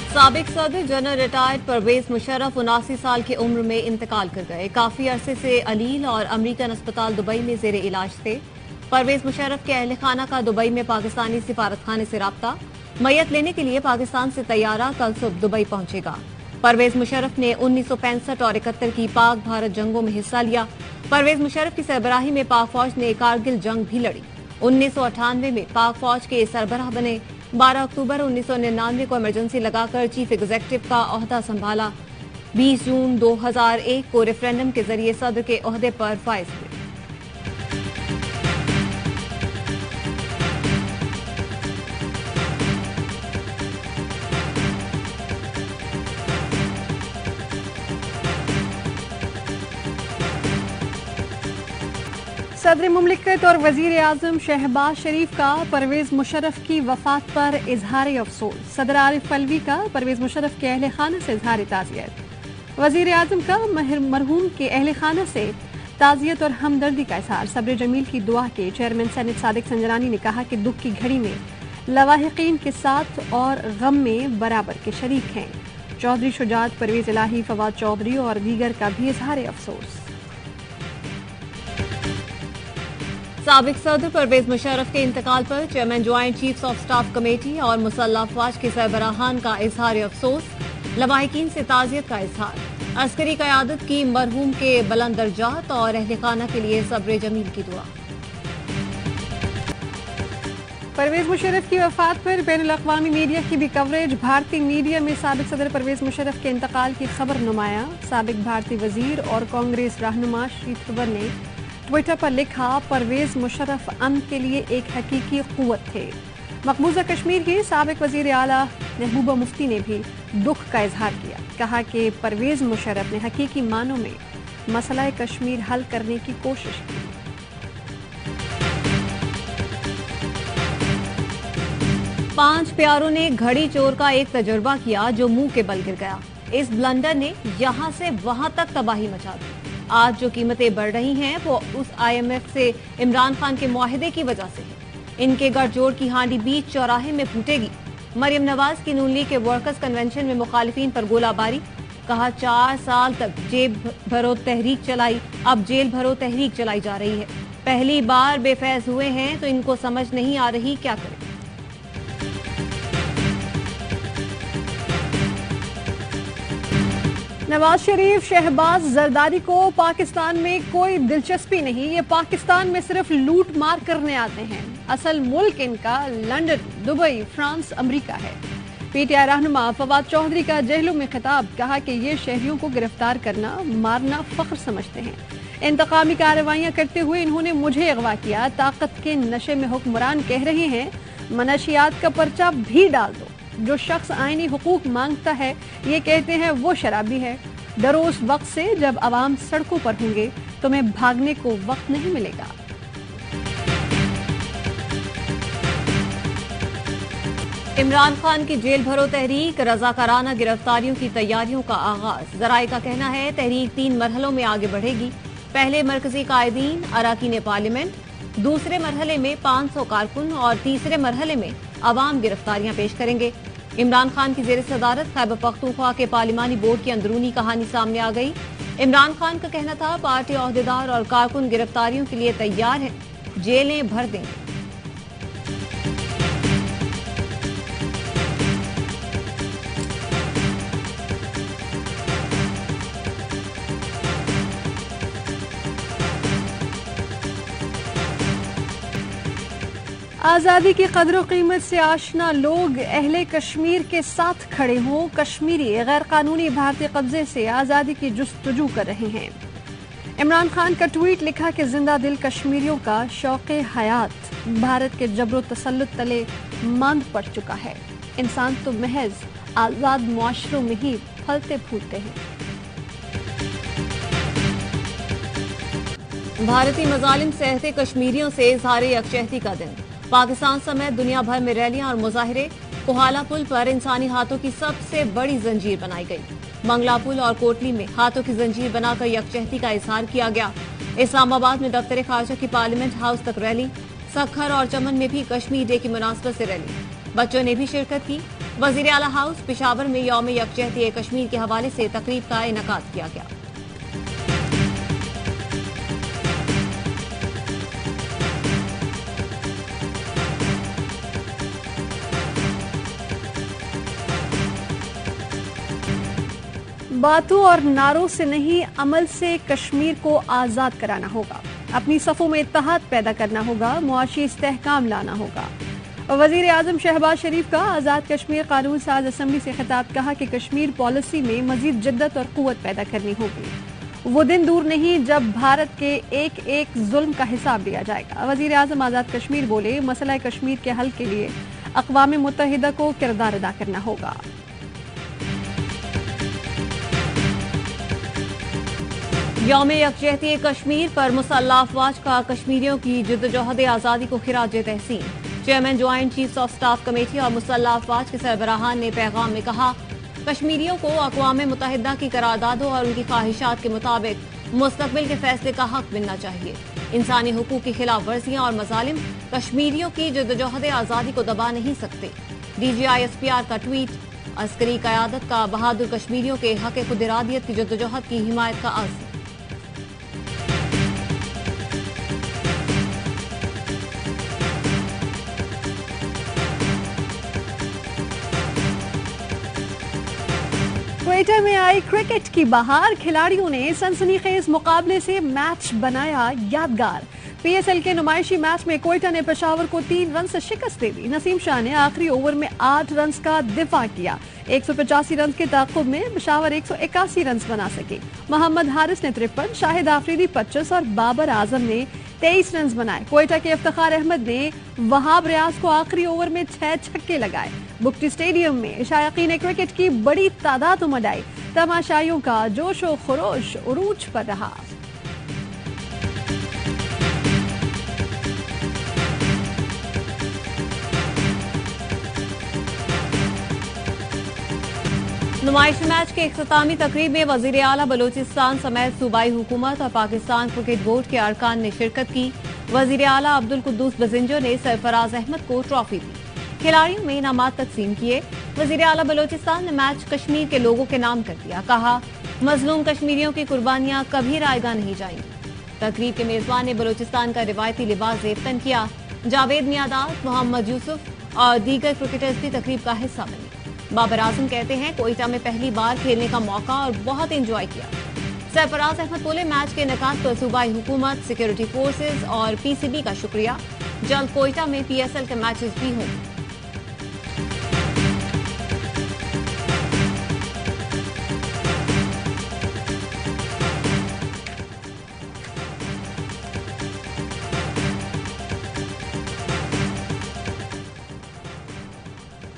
साबिक सदर general retired Parvez Musharraf 79 साल की उम्र में इंतकाल कर गए। काफी अरसे से अलील और अमेरिकन अस्पताल दुबई में जेर इलाज थे। परवेज मुशर्रफ के अहल खाना का दुबई में पाकिस्तानी सिफारतखाने से राब्ता। मैयत लेने के लिए पाकिस्तान से तैयारा कल सुबह दुबई पहुंचेगा। परवेज मुशर्रफ ने 1965 और 71 की पाक भारत जंगों में हिस्सा लिया। परवेज मुशर्रफ की सरबराही में पाक फौज ने कारगिल जंग भी लड़ी। 1998 में पाक फौज के सरबराह बने। 12 अक्टूबर 1999 को इमरजेंसी लगाकर चीफ एग्जीक्यूटिव का ओहदा संभाला। 20 जून 2001 को रेफरेंडम के जरिए सदर के ओहदे पर फाइज हुए। सदर मुमलिकत और वजीर आजम शहबाज शरीफ का परवेज मुशर्रफ की वफात पर इजहार अफसोस। सदर आरिफ अलवी का परवेज मुशर्रफ के अहल खाना से इजहार ताज़ियत। वजीर आजम का मरहूम के अहल खाना से ताज़ियत और हमदर्दी का इजहार। सब्र जमील की दुआ के चेयरमैन सेनेट सादिक संजरानी ने कहा कि दुख की घड़ी में लवाहिकीन के साथ और गम में बराबर के शरीक हैं। चौधरी शुजात, परवेज इलाही, फवाद चौधरी और दीगर का भी इजहार अफसोस। साबिक सदर परवेज मुशर्रफ के इंतकाल पर chairman joint chiefs of staff committee और मुसल्लह अफवाज के सरबराहान का इजहार अफसोस। लवाहिकीन से ताज़ियत का इजहार। अस्करी क़यादत की मरहूम के बुलंद दर्जात और अहल खाना के लिए सब्र जमील की दुआ। परवेज मुशर्रफ की वफात पर बैनुल अक़वामी मीडिया की भी कवरेज। भारतीय मीडिया में साबिक सदर परवेज मुशर्रफ के इंतकाल की खबर नुमाया। साबिक भारतीय वजीर और कांग्रेस रहनुमा श्रीधर ने ट्विटर पर लिखा, परवेज मुशर्रफ अमन के लिए एक हकीकी क़ुव्वत थे। मकबूजा कश्मीर की साबिक वज़ीर आला महबूबा मुफ्ती ने भी दुख का इजहार किया। कहा कि परवेज मुशर्रफ ने हकीकी मानों में मसला कश्मीर हल करने की कोशिश की। पांच प्यारों ने घड़ी चोर का एक तजुर्बा किया जो मुंह के बल गिर गया। इस ब्लंडर ने यहां से वहां तक तबाही मचा दी। आज जो कीमतें बढ़ रही हैं वो उस IMF से इमरान खान के मुआहिदे की वजह से है। इनके गठजोड़ की हांडी बीच चौराहे में फूटेगी। मरियम नवाज की नून लीग के वर्कर्स कन्वेंशन में मुखालिफिन पर गोलाबारी। कहा 4 साल तक जेब भरो तहरीक चलाई, अब जेल भरो तहरीक चलाई जा रही है। पहली बार बेफैज हुए हैं तो इनको समझ नहीं आ रही क्या करें। नवाज शरीफ, शहबाज, जरदारी को पाकिस्तान में कोई दिलचस्पी नहीं। ये पाकिस्तान में सिर्फ लूट मार करने आते हैं। असल मुल्क इनका लंदन, दुबई, फ्रांस, अमेरिका है। PTI रहनुमा फवाद चौधरी का जेलों में खिताब। कहा कि ये शहरियों को गिरफ्तार करना, मारना फख्र समझते हैं। इंतकामी कार्रवाइयां करते हुए इन्होंने मुझे अगवा किया। ताकत के नशे में हुक्मरान कह रहे हैं मनशियात का पर्चा भी डाल दो। जो शख्स आईनी हुकूक मांगता है ये कहते हैं वो शराबी है। डरो उस वक्त से जब अवाम सड़कों पर होंगे, तुम्हें भागने को वक्त नहीं मिलेगा। इमरान खान की जेल भरो तहरीक, रजाकाराना गिरफ्तारियों की तैयारियों का आगाज। जराए का कहना है तहरीक 3 मरहलों में आगे बढ़ेगी। पहले मरकजी कायदीन, अराकीन पार्लियामेंट, दूसरे मरहले में 500 कारकुन और तीसरे मरहले में अवाम गिरफ्तारियां पेश करेंगे। इमरान खान की जेर सदारत खैबर पख्तूनख्वा के पार्लिमानी बोर्ड की अंदरूनी कहानी सामने आ गई। इमरान खान का कहना था पार्टी ओहदेदार और कारकुन गिरफ्तारियों के लिए तैयार हैं, जेलें भर देंगे। आज़ादी की कदर कीमत से आशना लोग अहले कश्मीर के साथ खड़े हों। कश्मीरी गैर कानूनी भारतीय कब्जे से आज़ादी की जुस्तजू कर रहे हैं। इमरान खान का ट्वीट लिखा कि जिंदा दिल कश्मीरियों का शौक़े हयात भारत के जबरो तसल्लुत तले मांद पड़ चुका है। इंसान तो महज आज़ाद मुआशरों में ही फलते फूलते हैं। भारतीय मजालिम सहते कश्मीरियों से इजहार यकजहती का दिन। पाकिस्तान समेत दुनिया भर में रैलियां और मुजाहिरे। कोहाला पुल पर इंसानी हाथों की सबसे बड़ी जंजीर बनाई गई। मंगला पुल और कोटली में हाथों की जंजीर बनाकर यकजहती का इजहार किया गया। इस्लामाबाद में दफ्तर खारजा की पार्लियामेंट हाउस तक रैली। सखर और चमन में भी कश्मीर डे की मुनासबत से रैली। बच्चों ने भी शिरकत की। वजीर आला हाउस पेशावर में यौम यकजहती कश्मीर के हवाले से तकरीब का इनेकाद किया गया। बातों और नारों से नहीं, अमल से कश्मीर को आजाद कराना होगा। अपनी सफों में इत्तेहाद पैदा करना होगा, मुआशी इस्तेहकाम लाना होगा। वजीर आजम शहबाज शरीफ का आजाद कश्मीर कानून साज असम्बली से खिताब, कहा कि कश्मीर पॉलिसी में मजीद जिद्दत और कुव्वत पैदा करनी होगी। वो दिन दूर नहीं जब भारत के एक एक जुल्म का हिसाब लिया जाएगा। वजीर आजम आजाद कश्मीर बोले, मसला कश्मीर के हल के लिए अक़वाम मुत्तहिदा को किरदार अदा करना होगा। यौम यकजहती कश्मीर पर मुसल्लह अफवाज का कश्मीरियों की जिद्दोजहद आज़ादी को खिराज तहसीन। Chairman joint chiefs of staff committee और मुसल्लह अफवाज के सरबराहान ने पैगाम में कहा, कश्मीरियों को अक़वाम मुत्तहिदा की करारदादों और उनकी ख्वाहिशात के मुताबिक मुस्तक़बिल के फैसले का हक मिलना चाहिए। इंसानी हुकूक की खिलाफ वर्जियाँ और मज़ालिम कश्मीरियों की जिद्दोजहद आज़ादी को दबा नहीं सकते। DGI-SPR का ट्वीट, अस्करी क़यादत का बहादुर कश्मीरियों के हक़ खुद इरादियत की जिद्दोजहद की हिमायत का आज़म। क्वेटा में आई क्रिकेट की बहार, खिलाड़ियों ने सनसनीखेज मुकाबले से मैच बनाया यादगार। PSL के नुमाइशी मैच में क्वेटा ने पेशावर को 3 रन से शिकस्त दे दी। नसीम शाह ने आखिरी ओवर में 8 रन का दिफा किया। 185 रन के ताक़ुब में पेशावर 181 रन बना सके। मोहम्मद हारिस ने 53, शाहिद आफरीदी 25 और बाबर आजम ने 23 रन बनाए। क्वेटा के इफ्तिखार अहमद ने वहाब रियाज को आखिरी ओवर में 6 छक्के लगाए। बुक्टी स्टेडियम में शायकीन क्रिकेट की बड़ी तादाद उमड़ आई। तमाशाइयों का जोश व खरोश उरूज पर रहा। नुमाइशी मैच के इख्तितामी तकरीब में वजीर आला बलोचिस्तान समेत सूबाई हुकूमत और पाकिस्तान क्रिकेट बोर्ड के अरकान ने शिरकत की। वजीर आला अब्दुल कुद्दूस बजिंजर ने सरफराज अहमद को ट्रॉफी दी। खिलाड़ियों में इनामात तकसीम किए। वजीर आला बलोचिस्तान ने मैच कश्मीर के लोगों के नाम कर दिया। कहा, मजलूम कश्मीरियों की कुर्बानियां कभी रायगा नहीं जाएंगी। तकरीब के मेजबान ने बलोचिस्तान का रिवायती लिबास ज़ेबतन किया। जावेद मियादाद, मोहम्मद यूसुफ और दीगर क्रिकेटर्स भी तकरीब का हिस्सा बने। बाबर आजम कहते हैं, कोयटा में पहली बार खेलने का मौका और बहुत एंजॉय किया। सरफराज अहमद बोले, मैच के इनेकाद पर सूबाई हुकूमत, सिक्योरिटी फोर्सेज और PCB का शुक्रिया। जल्द कोयटा में PSL के मैचेस भी होंगे।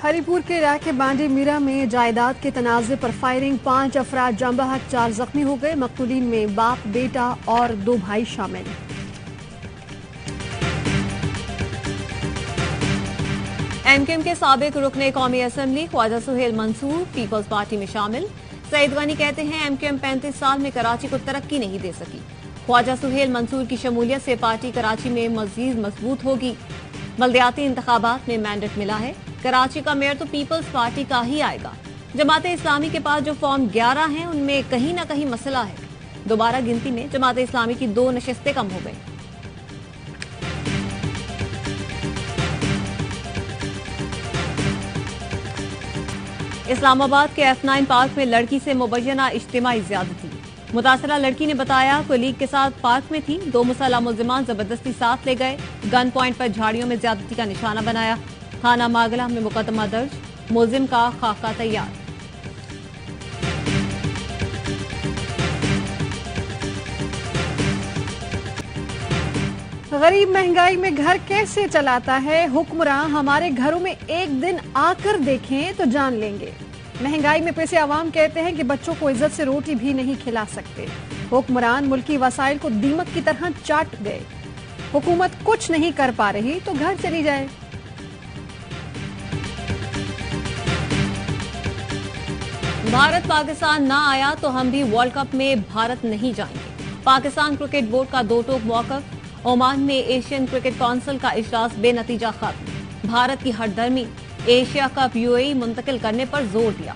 हरिपुर के इलाके बांडी मीरा में जायदाद के तनाज़े पर फायरिंग, 5 अफराद जाँ बहक, 4 जख्मी हो गए। मकतूलीन में बाप, बेटा और 2 भाई शामिल। MQM के साबिक रुकने कौमी assembly Khwaja Suhail Mansoor peoples party में शामिल। सईद गनी कहते हैं, MQM 35 साल में कराची को तरक्की नहीं दे सकी। ख्वाजा सुहेल मंसूर की शमूलियत से पार्टी कराची में मजीद मजबूत होगी। बल्दियाती इंतखाबात में मैंडेट मिला है। कराची का मेयर तो पीपल्स पार्टी का ही आएगा। जमाते इस्लामी के पास जो फॉर्म 11 हैं, उनमें कहीं ना कहीं मसला है। दोबारा गिनती में जमाते इस्लामी की 2 नशिस्तें कम हो गई। इस्लामाबाद के F9 पार्क में लड़की से मुबैना इज्तिमाई ज्यादती। मुतासरा लड़की ने बताया, कोलीग के साथ पार्क में थी। 2 मुसल्लह मुल्जिमान जबरदस्ती साथ ले गए। गन पॉइंट पर झाड़ियों में ज्यादती का निशाना बनाया। थाना मागला में मुकदमा दर्ज, मुलजिम का खाका तैयार। गरीब महंगाई में घर कैसे चलाता है हुक्मरान, हमारे घरों में एक दिन आकर देखें तो जान लेंगे। महंगाई में पैसे आवाम कहते हैं कि बच्चों को इज्जत से रोटी भी नहीं खिला सकते। हुक्मरान मुल्की वसाइल को दीमक की तरह चाट गए। हुकूमत कुछ नहीं कर पा रही तो घर चली जाए। भारत पाकिस्तान ना आया तो हम भी वर्ल्ड कप में भारत नहीं जाएंगे। पाकिस्तान क्रिकेट बोर्ड का 2 टोक मौक़िफ़। ओमान में एशियन क्रिकेट काउंसिल का इजलास बेनतीजा खत्म। भारत की हठधर्मी, एशिया कप यूएई मुंतकिल करने पर जोर दिया।